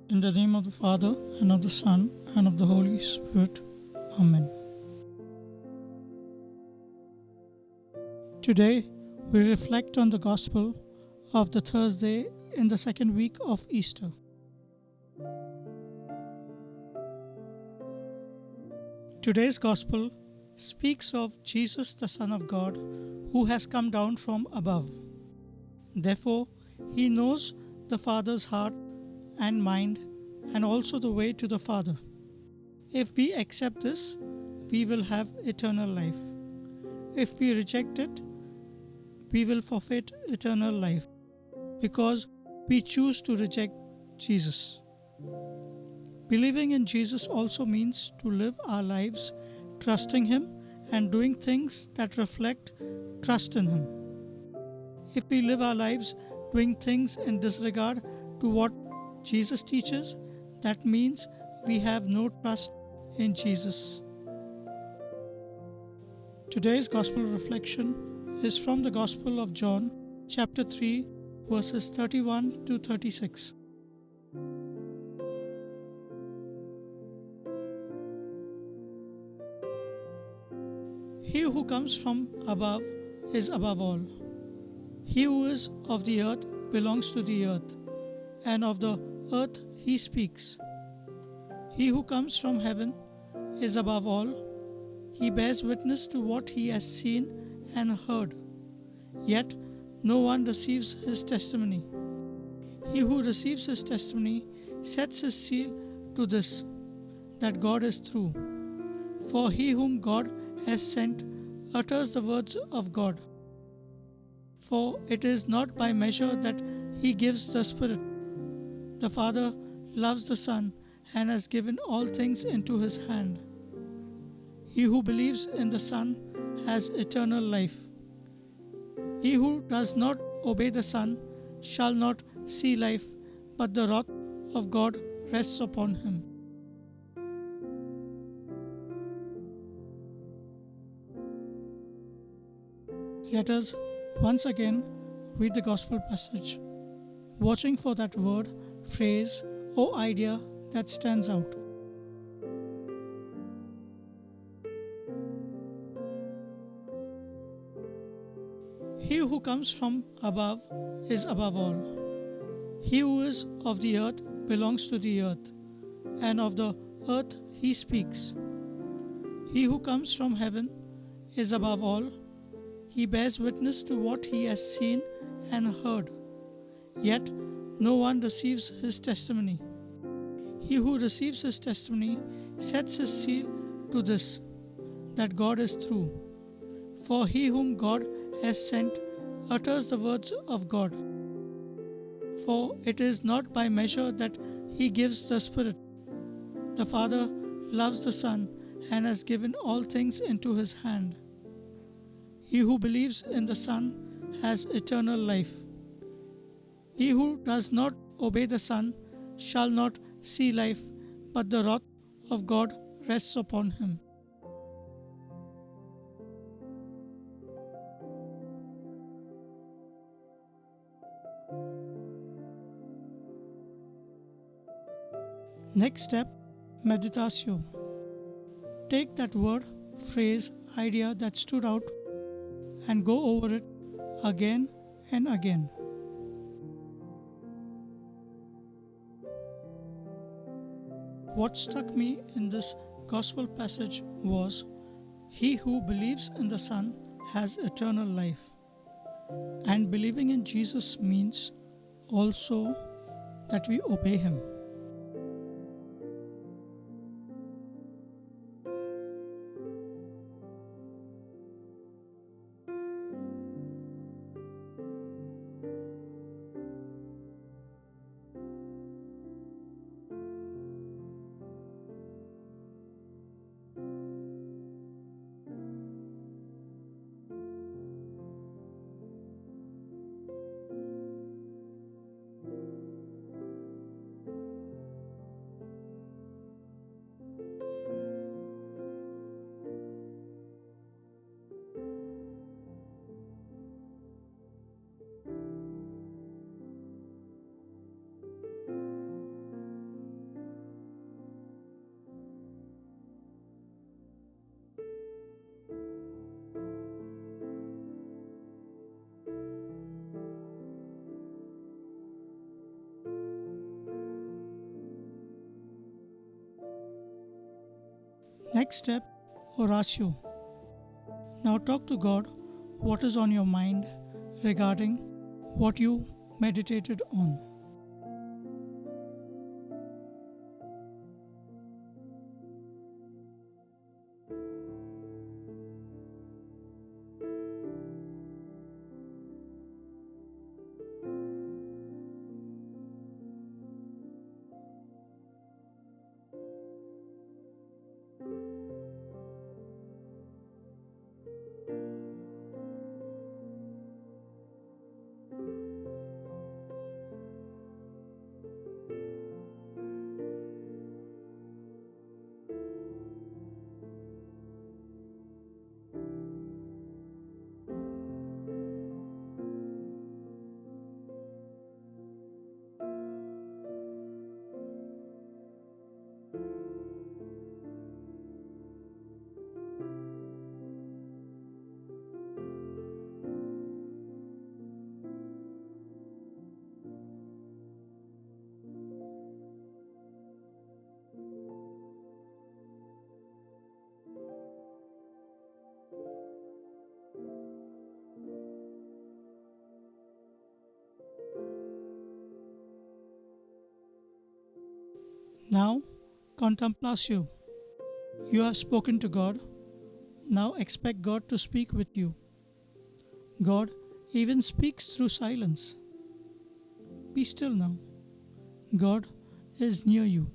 In the name of the Father, and of the Son, and of the Holy Spirit. Amen. Today, we reflect on the Gospel of the Thursday in the second week of Easter. Today's Gospel speaks of Jesus, the Son of God, who has come down from above. Therefore, he knows the Father's heart and mind, and also the way to the Father. If we accept this, we will have eternal life. If we reject it, we will forfeit eternal life because we choose to reject Jesus. Believing in Jesus also means to live our lives trusting Him and doing things that reflect trust in Him. If we live our lives doing things in disregard to what Jesus teaches, that means we have no trust in Jesus. Today's Gospel reflection is from the Gospel of John, chapter 3, verses 31 to 36. He who comes from above is above all. He who is of the earth belongs to the earth, and of the earth he speaks. He who comes from heaven is above all. He bears witness to what he has seen and heard, yet no one receives his testimony. He who receives his testimony sets his seal to this, that God is true. For he whom God has sent utters the words of God. For it is not by measure that he gives the Spirit. The Father loves the Son and has given all things into his hand. He who believes in the Son has eternal life. He who does not obey the Son shall not see life, but the wrath of God rests upon him. Let us once again read the Gospel passage, watching for that word, phrase, or idea that stands out. He who comes from above is above all. He who is of the earth belongs to the earth, and of the earth he speaks. He who comes from heaven is above all. He bears witness to what he has seen and heard, yet no one receives his testimony. He who receives his testimony sets his seal to this, that God is true. For he whom God has sent utters the words of God. For it is not by measure that he gives the Spirit. The Father loves the Son and has given all things into his hand. He who believes in the Son has eternal life. He who does not obey the Son shall not see life, but the wrath of God rests upon him. Next step, meditatio. Take that word, phrase, idea that stood out and go over it again and again. What struck me in this Gospel passage was, he who believes in the Son has eternal life. And believing in Jesus means also that we obey Him. Next step, Oratio. Now talk to God what is on your mind regarding what you meditated on. Now, contemplatio. You have spoken to God. Now expect God to speak with you. God even speaks through silence. Be still now. God is near you.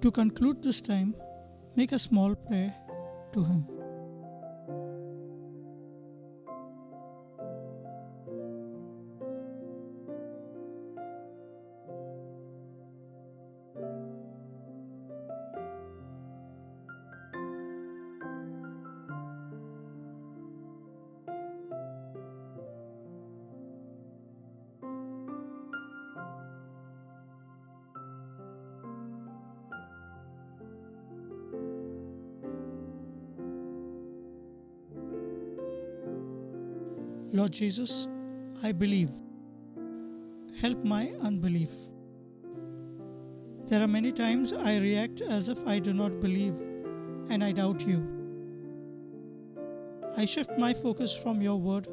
To conclude this time, make a small prayer to Him. Lord Jesus, I believe. Help my unbelief. There are many times I react as if I do not believe and I doubt you. I shift my focus from your word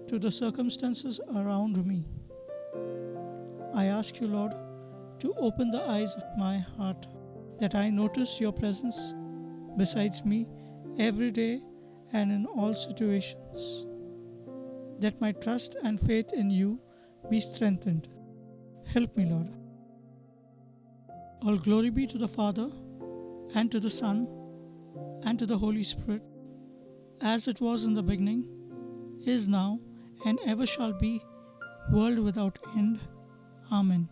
to the circumstances around me. I ask you, Lord, to open the eyes of my heart that I notice your presence besides me every day and in all situations. That my trust and faith in you be strengthened. Help me, Lord. All glory be to the Father, and to the Son, and to the Holy Spirit, as it was in the beginning, is now, and ever shall be, world without end. Amen.